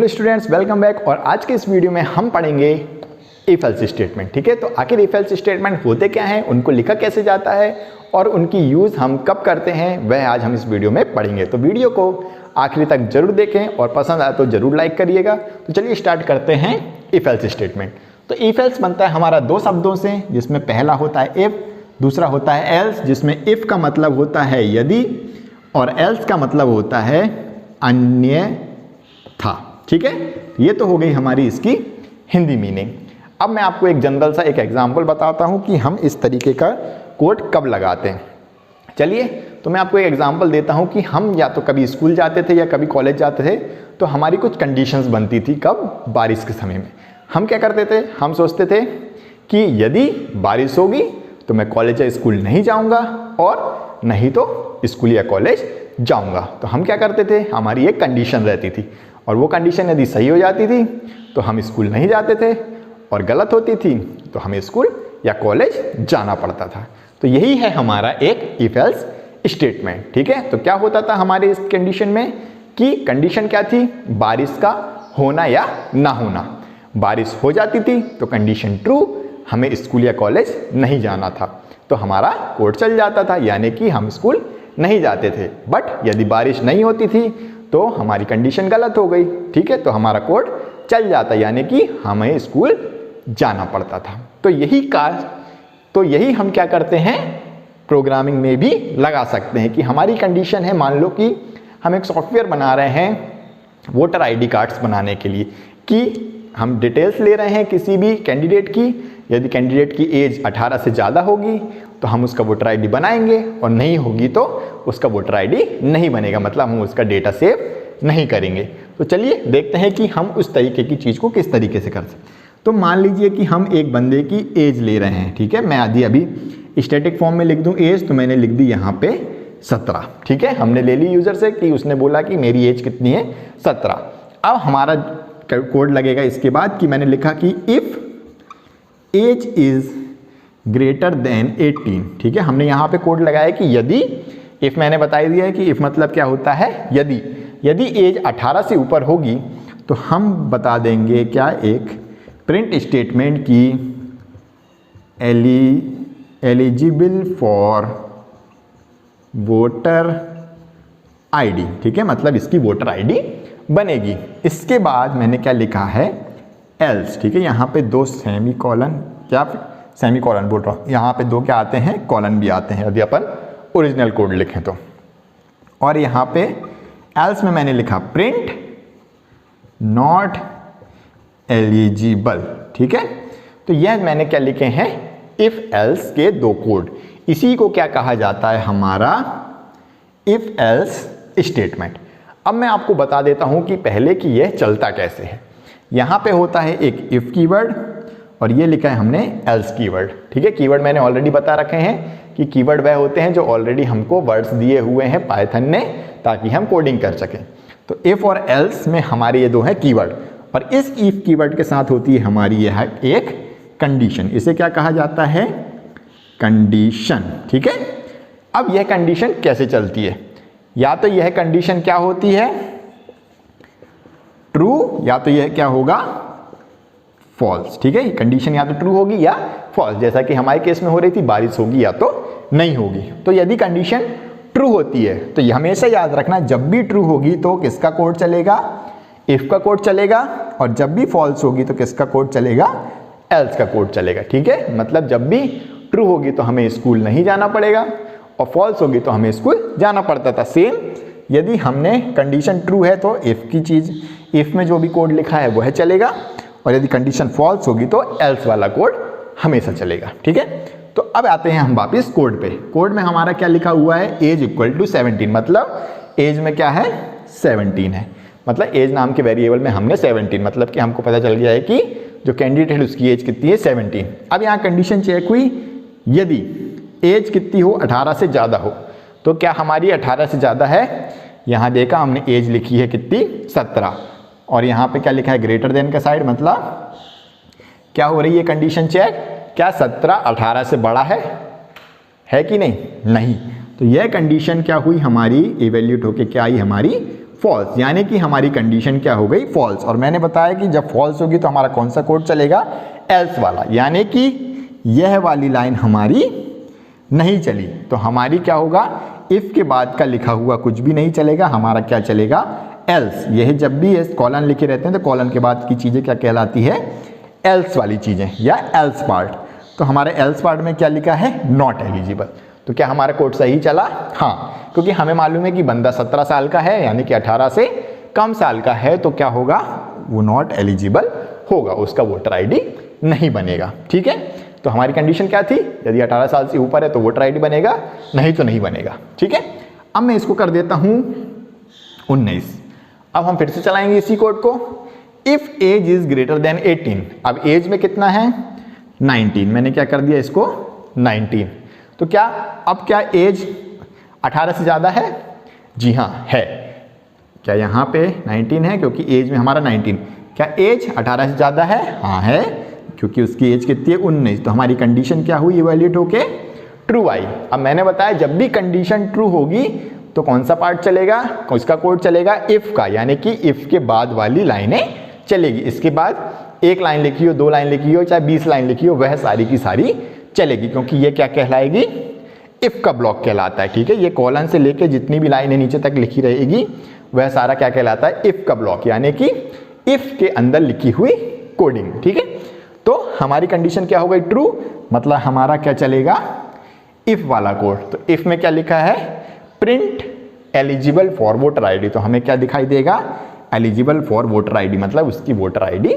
Hello students, welcome back. और आज के इस वीडियो में हम पढ़ेंगे इफ एल्स स्टेटमेंट। ठीक है, तो आखिर इफ एल्स स्टेटमेंट होते क्या हैं, उनको लिखा कैसे जाता है और उनकी यूज़ हम कब करते हैं, वह आज हम इस वीडियो में पढ़ेंगे। तो वीडियो को आखिरी तक जरूर देखें और पसंद आए तो जरूर लाइक करिएगा। तो चलिए स्टार्ट करते हैं इफ एल्स स्टेटमेंट। तो इफ एल्स बनता है हमारा दो शब्दों से, जिसमें पहला होता है इफ, दूसरा होता है एल्स, जिसमें इफ का मतलब होता है यदि और एल्स का मतलब होता है अन्यथा। ठीक है, ये तो हो गई हमारी इसकी हिंदी मीनिंग। अब मैं आपको एक जनरल सा एक एग्जांपल बताता हूं कि हम इस तरीके का कोड कब लगाते हैं। चलिए, तो मैं आपको एक एग्जांपल देता हूं कि हम या तो कभी स्कूल जाते थे या कभी कॉलेज जाते थे, तो हमारी कुछ कंडीशंस बनती थी। कब? बारिश के समय में। हम क्या करते थे, हम सोचते थे कि यदि बारिश होगी तो मैं कॉलेज या स्कूल नहीं जाऊंगा और नहीं तो स्कूल या कॉलेज जाऊंगा। तो हम क्या करते थे, हमारी एक कंडीशन रहती थी और वो कंडीशन यदि सही हो जाती थी तो हम स्कूल नहीं जाते थे और गलत होती थी तो हमें स्कूल या कॉलेज जाना पड़ता था। तो यही है हमारा एक इफ एल्स स्टेटमेंट। ठीक है, तो क्या होता था हमारे इस कंडीशन में कि कंडीशन क्या थी, बारिश का होना या ना होना। बारिश हो जाती थी तो कंडीशन ट्रू, हमें स्कूल या कॉलेज नहीं जाना था, तो हमारा कोड चल जाता था, यानी कि हम स्कूल नहीं जाते थे। बट यदि बारिश नहीं होती थी तो हमारी कंडीशन गलत हो गई। ठीक है, तो हमारा कोड चल जाता, यानी कि हमें स्कूल जाना पड़ता था। तो यही हम क्या करते हैं, प्रोग्रामिंग में भी लगा सकते हैं कि हमारी कंडीशन है, मान लो कि हम एक सॉफ्टवेयर बना रहे हैं वोटर आईडी कार्ड्स बनाने के लिए, कि हम डिटेल्स ले रहे हैं किसी भी कैंडिडेट की। यदि कैंडिडेट की एज 18 से ज़्यादा होगी तो हम उसका वोटर आईडी बनाएंगे और नहीं होगी तो उसका वोटर आईडी नहीं बनेगा, मतलब हम उसका डेटा सेव नहीं करेंगे। तो चलिए देखते हैं कि हम उस तरीके की चीज़ को किस तरीके से कर सकते। तो मान लीजिए कि हम एक बंदे की एज ले रहे हैं। ठीक है, मैं अभी स्टैटिक फॉर्म में लिख दूं एज, तो मैंने लिख दी यहाँ पे 17। ठीक है, हमने ले ली यूज़र से कि उसने बोला कि मेरी एज कितनी है, 17। अब हमारा कोड लगेगा इसके बाद कि मैंने लिखा कि if age is greater than 18। ठीक है, हमने यहाँ पे कोड लगाया कि यदि, इफ़ मैंने बता दिया है कि इफ़ मतलब क्या होता है, यदि एज 18 से ऊपर होगी तो हम बता देंगे क्या, एक प्रिंट स्टेटमेंट की एलिजिबल फॉर वोटर आईडी। ठीक है, मतलब इसकी वोटर आईडी बनेगी। इसके बाद मैंने क्या लिखा है, एल्स। ठीक है, यहाँ पे दो सेमी कॉलन, क्या सेमी कॉलन बोल रहा हूँ, यहाँ पे दो क्या आते हैं, कॉलन भी आते हैं यदि अपन ओरिजिनल कोड लिखें तो। और यहाँ पे एल्स में मैंने लिखा प्रिंट नॉट एलिजिबल। ठीक है, तो यह मैंने क्या लिखे हैं, इफ एल्स के दो कोड। इसी को क्या कहा जाता है, हमारा इफ एल्स स्टेटमेंट। अब मैं आपको बता देता हूं कि पहले कि यह चलता कैसे है। यहाँ पे होता है एक इफ कीवर्ड और ये लिखा है हमने एल्स कीवर्ड। ठीक है, कीवर्ड मैंने ऑलरेडी बता रखे हैं कि कीवर्ड वह होते हैं जो ऑलरेडी हमको वर्ड्स दिए हुए हैं पाइथन ने, ताकि हम कोडिंग कर सकें। तो इफ और एल्स में हमारे ये दो हैं कीवर्ड, और इस इफ कीवर्ड के साथ होती है हमारी यह एक कंडीशन। इसे क्या कहा जाता है, कंडीशन। ठीक है, अब यह कंडीशन कैसे चलती है, या तो यह कंडीशन क्या होती है, ट्रू, या तो यह क्या होगा, फॉल्स। ठीक है, कंडीशन या तो ट्रू होगी या फॉल्स, जैसा कि हमारे केस में हो रही थी, बारिश होगी या तो नहीं होगी। तो यदि कंडीशन ट्रू होती है तो यह हमेशा याद रखना, जब भी ट्रू होगी तो किसका कोड चलेगा, इफ का कोड चलेगा, और जब भी फॉल्स होगी तो किसका कोड चलेगा, एल्स का कोड चलेगा। ठीक है, मतलब जब भी ट्रू होगी तो हमें स्कूल नहीं जाना पड़ेगा और फॉल्स होगी तो हमें स्कूल जाना पड़ता था। सेम यदि हमने कंडीशन ट्रू है तो इफ की चीज़, इफ में जो भी कोड लिखा है वह चलेगा, और यदि कंडीशन फॉल्स होगी तो एल्स वाला कोड हमेशा चलेगा। ठीक है, तो अब आते हैं हम वापस कोड पे। कोड में हमारा क्या लिखा हुआ है, एज इक्वल टू 17, मतलब एज में क्या है, 17 है। मतलब एज नाम के वेरिएबल में हमने 17, मतलब कि हमको पता चल गया है कि जो कैंडिडेट है उसकी एज कितनी है, 17। अब यहाँ कंडीशन चेक हुई, यदि एज कितनी हो, 18 से ज़्यादा हो, तो क्या हमारी 18 से ज़्यादा है। यहाँ देखा हमने एज लिखी है कितनी, 17, और यहाँ पे क्या लिखा है, ग्रेटर देन का साइड, मतलब क्या हो रही है कंडीशन चेक, क्या 17 18 से बड़ा है कि नहीं, नहीं। तो यह कंडीशन क्या हुई हमारी, इवेल्यूट होके क्या आई, हमारी फॉल्स, यानी कि हमारी कंडीशन क्या हो गई, फॉल्स। और मैंने बताया कि जब फॉल्स होगी तो हमारा कौन सा कोड चलेगा, एल्स वाला, यानी कि यह वाली लाइन हमारी नहीं चली तो हमारी क्या होगा, इफ के बाद का लिखा हुआ कुछ भी नहीं चलेगा, हमारा क्या चलेगा, एल्स। यह जब भी ये कॉलन लिखे रहते हैं तो कॉलन के बाद की चीजें क्या कहलाती है, एल्स वाली चीजें या एल्स पार्ट। तो हमारे एल्स पार्ट में क्या लिखा है, नॉट एलिजिबल। तो क्या हमारा कोड सही चला, हाँ, क्योंकि हमें मालूम है कि बंदा 17 साल का है, यानी कि 18 से कम साल का है, तो क्या होगा, वो नॉट एलिजिबल होगा, उसका वोटर आईडी नहीं बनेगा। ठीक है, तो हमारी कंडीशन क्या थी, यदि 18 साल से ऊपर है तो वोटर आईडी बनेगा, नहीं तो नहीं बनेगा। ठीक है, अब मैं इसको कर देता हूं 19। अब हम फिर से चलाएंगे इसी कोड को। If age is greater than 18, अब एज में कितना है, 19, मैंने क्या कर दिया इसको 19। तो क्या अब क्या एज 18 से ज़्यादा है, जी हाँ है। क्या यहाँ पे 19 है, क्योंकि एज में हमारा 19। क्या एज 18 से ज़्यादा है, हाँ है, क्योंकि उसकी एज कितनी है, 19। तो हमारी कंडीशन क्या हुई, इवैल्यूएट होके ट्रू आई। अब मैंने बताया जब भी कंडीशन ट्रू होगी तो कौन सा पार्ट चलेगा, उसका कोड चलेगा इफ का, यानी कि इफ के बाद वाली लाइनें चलेगी। इसके बाद एक लाइन लिखी हो, 2 लाइन लिखी हो, चाहे 20 लाइन लिखी हो, वह सारी की सारी चलेगी, क्योंकि ये क्या कहलाएगी, इफ का ब्लॉक कहलाता है। ठीक है, ये कॉलन से लेके जितनी भी लाइनें नीचे तक लिखी रहेगी वह सारा क्या कहलाता है, इफ का ब्लॉक, यानी कि इफ के अंदर लिखी हुई कोडिंग। ठीक है, तो हमारी कंडीशन क्या हो गई, ट्रू, मतलब हमारा क्या चलेगा, इफ वाला कोड। तो इफ में क्या लिखा है, print eligible for voter ID, तो हमें क्या दिखाई देगा, एलिजिबल फॉर वोटर आईडी, मतलब उसकी वोटर आईडी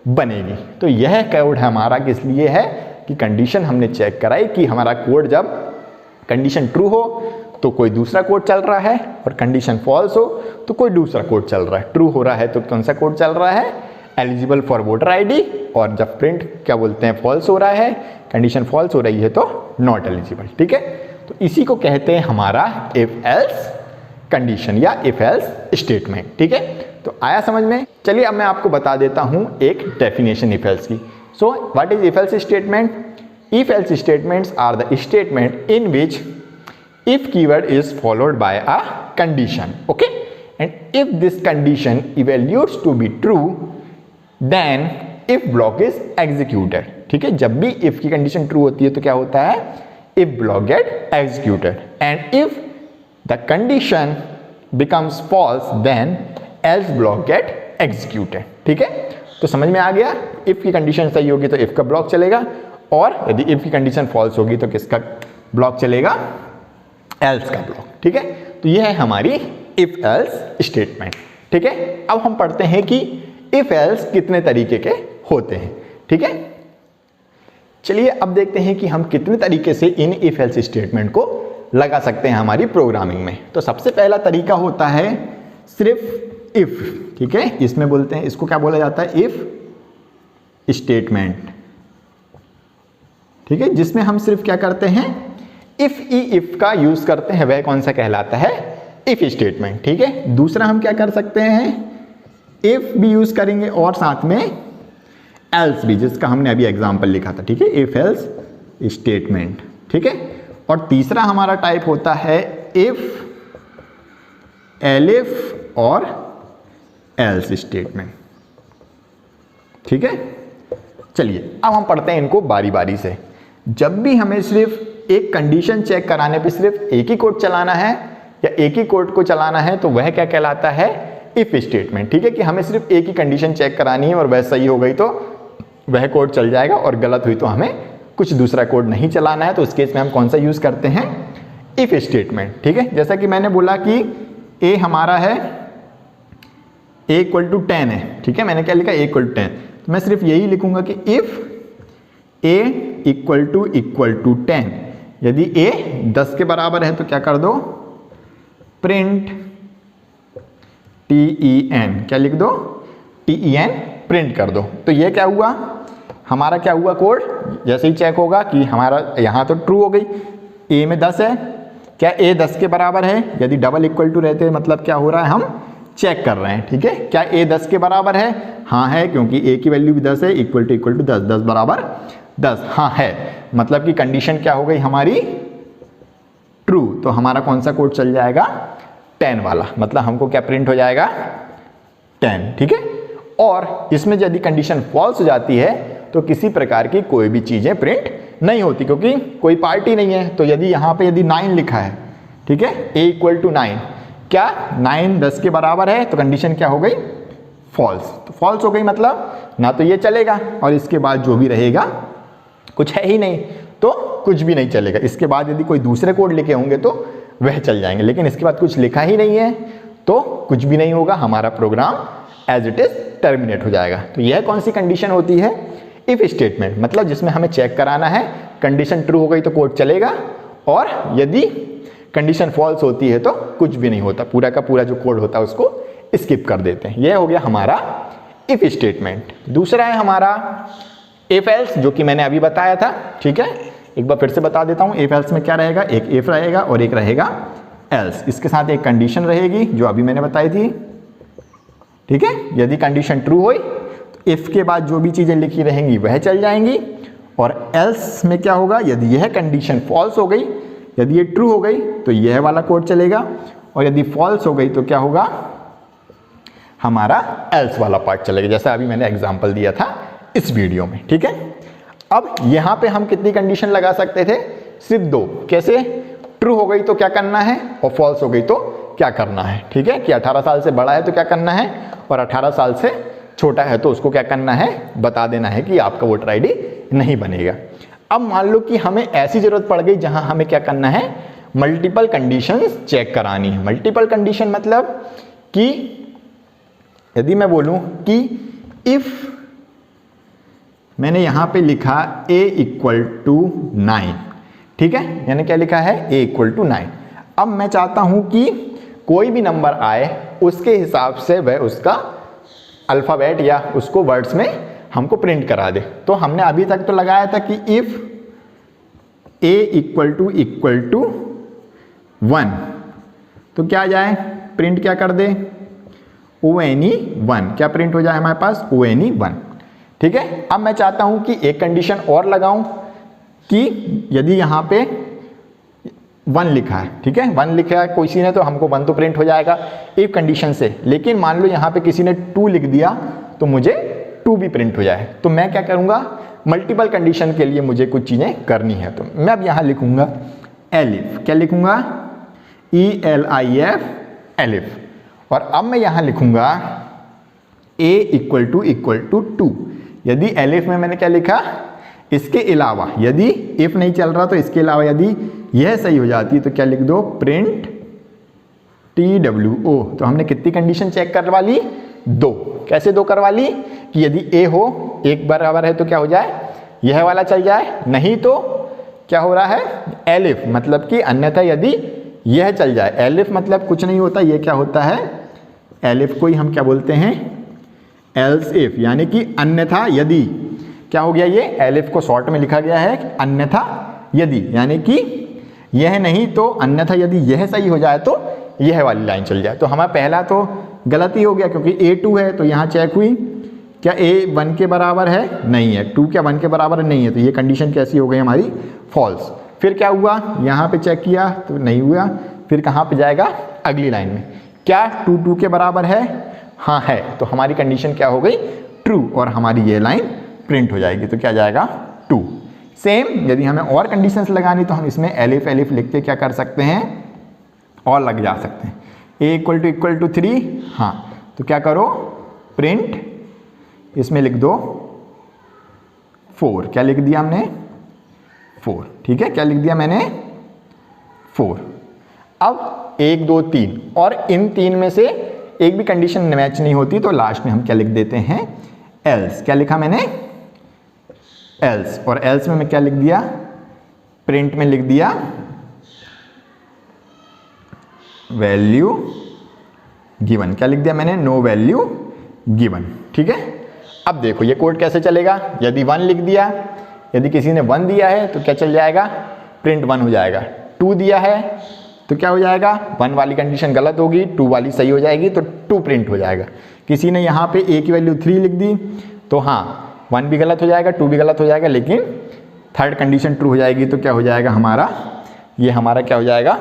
बनेगी। तो यह कोड हमारा किस लिए है कि कंडीशन हमने चेक कराई कि हमारा कोड जब कंडीशन ट्रू हो तो कोई दूसरा कोड चल रहा है, और कंडीशन फॉल्स हो तो कोई दूसरा कोड चल रहा है। ट्रू हो रहा है तो कौन सा कोड चल रहा है, एलिजिबल फॉर वोटर आईडी, और जब प्रिंट क्या बोलते हैं, फॉल्स हो रहा है, कंडीशन फॉल्स हो रही है तो नॉट एलिजिबल। ठीक है, तो इसी को कहते हैं हमारा इफ एल्स कंडीशन या इफ एल्स स्टेटमेंट। ठीक है, तो आया समझ में। चलिए अब मैं आपको बता देता हूं एक डेफिनेशन इफ एल्स की। So what is if else statement, if else statements are the statement in which if keyword is followed by a condition, okay, and if this condition evaluates to be true then if block is executed। ठीक है, जब भी if की condition true होती है तो क्या होता है, if block get executed, and if the condition becomes false then else block get executed। ठीक है, तो समझ में आ गया, if की कंडीशन सही होगी तो if का ब्लॉक चलेगा, और यदि if की कंडीशन फॉल्स होगी तो किसका ब्लॉक चलेगा, एल्स का ब्लॉक। ठीक है, तो यह है हमारी इफ एल्स स्टेटमेंट। ठीक है, अब हम पढ़ते हैं कि इफ एल्स कितने तरीके के होते हैं। ठीक है, चलिए अब देखते हैं कि हम कितने तरीके से इन इफ एल्स स्टेटमेंट को लगा सकते हैं हमारी प्रोग्रामिंग में। तो सबसे पहला तरीका होता है सिर्फ इफ। ठीक है, इसमें बोलते हैं, इसको क्या बोला जाता है, इफ स्टेटमेंट। ठीक है, जिसमें हम सिर्फ क्या करते हैं, इफ का यूज करते हैं, वह कौन सा कहलाता है, इफ स्टेटमेंट। ठीक है, दूसरा हम क्या कर सकते हैं, इफ भी यूज करेंगे और साथ में एल्स भी, जिसका हमने अभी एग्जांपल लिखा था। ठीक है, इफ एल्स स्टेटमेंट। ठीक है, और तीसरा हमारा टाइप होता है इफ, एलिफ और एल्स स्टेटमेंट। ठीक है, चलिए अब हम पढ़ते हैं इनको बारी बारी से। जब भी हमें सिर्फ एक कंडीशन चेक कराने पे सिर्फ एक ही कोड चलाना है या एक ही कोड को चलाना है तो वह क्या कहलाता है, इफ स्टेटमेंट। ठीक है, कि हमें सिर्फ एक ही कंडीशन चेक करानी है और वह सही हो गई तो वह कोड चल जाएगा, और गलत हुई तो हमें कुछ दूसरा कोड नहीं चलाना है। तो उस केस में हम कौन सा यूज करते हैं, इफ स्टेटमेंट। ठीक है, जैसा कि मैंने बोला कि ए हमारा है, ए इक्वल टू 10 है। ठीक है, मैंने क्या लिखा, ए इक्वल टू 10, तो मैं सिर्फ यही लिखूंगा कि इफ ए इक्वल टू 10, यदि ए 10 के बराबर है तो क्या कर दो, प्रिंट TEN, क्या लिख दो, TEN प्रिंट कर दो। तो ये क्या हुआ, हमारा क्या हुआ कोड, जैसे ही चेक होगा कि हमारा यहाँ तो ट्रू हो गई, ए में 10 है, क्या ए 10 के बराबर है, यदि डबल इक्वल टू रहते हैं मतलब क्या हो रहा है, हम चेक कर रहे हैं। ठीक है, क्या ए 10 के बराबर है, हाँ है, क्योंकि ए की वैल्यू भी 10 है, इक्वल टू 10, 10 बराबर 10, हाँ है, मतलब कि कंडीशन क्या हो गई हमारी, ट्रू। तो हमारा कौन सा कोड चल जाएगा, 10 वाला, मतलब हमको क्या प्रिंट हो जाएगा 10, ठीक है। और इसमें यदि कंडीशन फॉल्स हो जाती है तो किसी प्रकार की कोई भी चीज़ें प्रिंट नहीं होती, क्योंकि कोई पार्टी नहीं है। तो यदि यहाँ पे यदि 9 लिखा है, ठीक है, a = 9, क्या 9 10 के बराबर है, तो कंडीशन क्या हो गई फॉल्स। तो फॉल्स हो गई मतलब ना तो ये चलेगा और इसके बाद जो भी रहेगा कुछ है ही नहीं, तो कुछ भी नहीं चलेगा। इसके बाद यदि कोई दूसरे कोड लिखे होंगे तो वह चल जाएंगे, लेकिन इसके बाद कुछ लिखा ही नहीं है तो कुछ भी नहीं होगा, हमारा program as it is terminate हो जाएगा। तो यह कौन सी कंडीशन होती है, इफ स्टेटमेंट, मतलब जिसमें हमें चेक कराना है कंडीशन ट्रू हो गई तो कोड चलेगा, और यदि कंडीशन फॉल्स होती है तो कुछ भी नहीं होता, पूरा का पूरा जो कोड होता है उसको स्किप कर देते हैं। यह हो गया हमारा इफ स्टेटमेंट। दूसरा है हमारा इफ एल्स, जो कि मैंने अभी बताया था, ठीक है, एक बार फिर से बता देता हूं। इफ एल्स में क्या रहेगा, एक इफ रहेगा और एक रहेगा एल्स, इसके साथ एक कंडीशन रहेगी जो अभी मैंने बताई थी, ठीक है। यदि कंडीशन ट्रू हुई तो इफ के बाद जो भी चीजें लिखी रहेंगी वह चल जाएंगी, और एल्स में क्या होगा, यदि यह कंडीशन फॉल्स हो गई, यदि ये ट्रू हो गई तो यह वाला कोड चलेगा, और यदि फॉल्स हो गई तो क्या होगा, हमारा एल्स वाला पार्ट चलेगा, जैसा अभी मैंने एग्जांपल दिया था इस वीडियो में, ठीक है। अब यहां पे हम कितनी कंडीशन लगा सकते थे, सिर्फ 2। कैसे, ट्रू हो गई तो क्या करना है और फॉल्स हो गई तो क्या करना है, ठीक है, कि 18 साल से बड़ा है तो क्या करना है, और 18 साल से छोटा है तो उसको क्या करना है, बता देना है कि आपका वोटर आईडी नहीं बनेगा। अब मान लो कि हमें ऐसी जरूरत पड़ गई जहां हमें क्या करना है, मल्टीपल कंडीशंस चेक करानी है। मल्टीपल कंडीशन मतलब कि यदि मैं बोलूं कि इफ मैंने यहां पे लिखा a = 9, ठीक है, यानी क्या लिखा है, a = 9। अब मैं चाहता हूं कि कोई भी नंबर आए उसके हिसाब से वह उसका अल्फाबेट या उसको वर्ड्स में हमको प्रिंट करा दे। तो हमने अभी तक तो लगाया था कि इफ a = 1 तो क्या आ जाए, प्रिंट क्या कर दे, ONE1, क्या प्रिंट हो जाए हमारे पास, ONE1, ठीक है। अब मैं चाहता हूं कि एक कंडीशन और लगाऊं कि यदि यहां पे 1 लिखा है, ठीक है, 1 लिखा है किसी ने तो हमको 1 तो प्रिंट हो जाएगा इफ कंडीशन से, लेकिन मान लो यहां पे किसी ने 2 लिख दिया तो मुझे 2 भी प्रिंट हो जाए। तो मैं क्या करूंगा, मल्टीपल कंडीशन के लिए मुझे कुछ चीजें करनी है, तो मैं अब यहां लिखूंगा एलिफ, क्या लिखूंगा, ELIF, एलिफ। और अब मैं यहां लिखूंगा a = 2। यदि एलिफ में मैंने क्या लिखा, इसके अलावा यदि इफ नहीं चल रहा तो इसके अलावा यदि यह सही हो जाती तो क्या लिख दो, प्रिंट TWO। तो हमने कितनी कंडीशन चेक करवा ली, 2। कैसे 2 करवा ली, कि यदि a हो 1 बराबर है तो क्या हो जाए, यह वाला चल जाए, नहीं तो क्या हो रहा है, एलिफ, मतलब कि अन्यथा यदि यह चल जाए। एलिफ मतलब कुछ नहीं होता, यह क्या होता है, एलिफ को ही हम क्या बोलते हैं, एल्स इफ, यानी कि अन्यथा यदि, क्या हो गया, ये एलिफ को शॉर्ट में लिखा गया है अन्यथा यदि, यानी कि यह नहीं तो अन्यथा यदि यह सही हो जाए तो यह वाली लाइन चल जाए। तो हमारा पहला तो गलती हो गया क्योंकि a 2 है, तो यहाँ चेक हुई, क्या a 1 के बराबर है, नहीं है, 2 क्या 1 के बराबर नहीं है, तो ये कंडीशन कैसी हो गई हमारी, फॉल्स। फिर क्या हुआ, यहाँ पे चेक किया तो नहीं हुआ, फिर कहाँ पे जाएगा, अगली लाइन में, क्या 2 2 के बराबर है, हाँ है, तो हमारी कंडीशन क्या हो गई, ट्रू, और हमारी ये लाइन प्रिंट हो जाएगी, तो क्या जाएगा 2। सेम यदि हमें और कंडीशंस लगानी तो हम इसमें एलिफ एलिफ लिख के क्या कर सकते हैं, और लग जा सकते हैं। a = 3, हाँ, तो क्या करो, प्रिंट, इसमें लिख दो 4, क्या लिख दिया हमने, 4, ठीक है, क्या लिख दिया मैंने, 4। अब 1 2 3, और इन 3 में से एक भी कंडीशन मैच नहीं होती तो लास्ट में हम क्या लिख देते हैं, एल्स, क्या लिखा मैंने, एल्स, और एल्स में मैं क्या लिख दिया, प्रिंट में लिख दिया वैल्यू गिवन, क्या लिख दिया मैंने, नो वैल्यू गिवन, ठीक है। अब देखो ये कोड कैसे चलेगा, यदि 1 लिख दिया, यदि किसी ने 1 दिया है तो क्या चल जाएगा, प्रिंट 1 हो जाएगा, 2 दिया है तो क्या हो जाएगा, 1 वाली कंडीशन गलत होगी, 2 वाली सही हो जाएगी, तो 2 प्रिंट हो जाएगा। किसी ने यहाँ पे a की वैल्यू 3 लिख दी तो हाँ 1 भी गलत हो जाएगा, 2 भी गलत हो जाएगा, लेकिन थर्ड कंडीशन ट्रू हो जाएगी, तो क्या हो जाएगा हमारा, ये हमारा क्या हो जाएगा,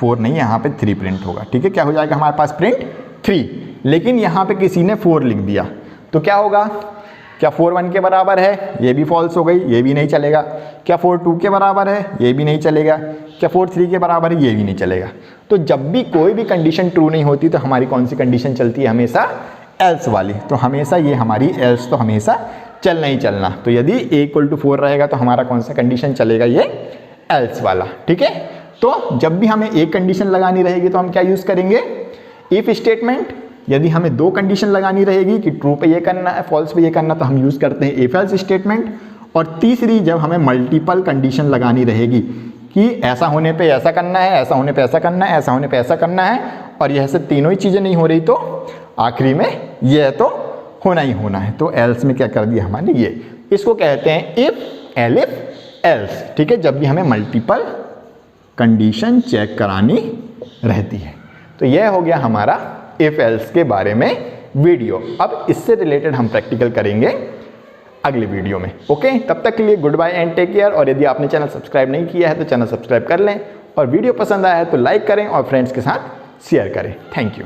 4 नहीं, यहाँ पे 3 प्रिंट होगा। ठीक है, क्या हो जाएगा हमारे पास प्रिंट 3। लेकिन यहाँ पे किसी ने 4 लिख दिया तो क्या होगा, क्या 4 1 के बराबर है, ये भी फॉल्स हो गई, ये भी नहीं चलेगा। क्या 4 2 के बराबर है, ये भी नहीं चलेगा। क्या 4 3 के बराबर है, ये भी नहीं चलेगा। तो जब भी कोई भी कंडीशन ट्रू नहीं होती तो हमारी कौन सी कंडीशन चलती है, हमेशा एल्स वाली। तो हमेशा ये हमारी एल्स तो हमेशा चलना ही चलना। तो यदि a = 4 रहेगा तो हमारा कौन सा कंडीशन चलेगा, ये एल्स वाला। ठीक है, तो जब भी हमें एक कंडीशन लगानी रहेगी तो हम क्या यूज़ करेंगे, इफ स्टेटमेंट। यदि हमें 2 कंडीशन लगानी रहेगी कि ट्रू पे ये करना है, फॉल्स पे ये करना, तो हम यूज़ करते हैं इफ एल्स स्टेटमेंट। और तीसरी, जब हमें मल्टीपल कंडीशन लगानी रहेगी कि ऐसा होने पे ऐसा करना है, ऐसा होने पे ऐसा करना है, ऐसा होने पे ऐसा करना है, और यह से तीनों ही चीज़ें नहीं हो रही तो आखिरी में यह तो होना ही होना है। तो एल्स में क्या कर दिया हमारे, ये इसको कहते हैं इफ एलिफ एल्स। ठीक है, जब भी हमें मल्टीपल कंडीशन चेक करानी रहती है। तो यह हो गया हमारा इफ एल्स के बारे में वीडियो। अब इससे रिलेटेड हम प्रैक्टिकल करेंगे अगले वीडियो में। ओके, तब तक के लिए goodbye and take care. और यदि आपने चैनल सब्सक्राइब नहीं किया है तो चैनल सब्सक्राइब कर लें, और वीडियो पसंद आया है तो लाइक करें और फ्रेंड्स के साथ शेयर करें। Thank you.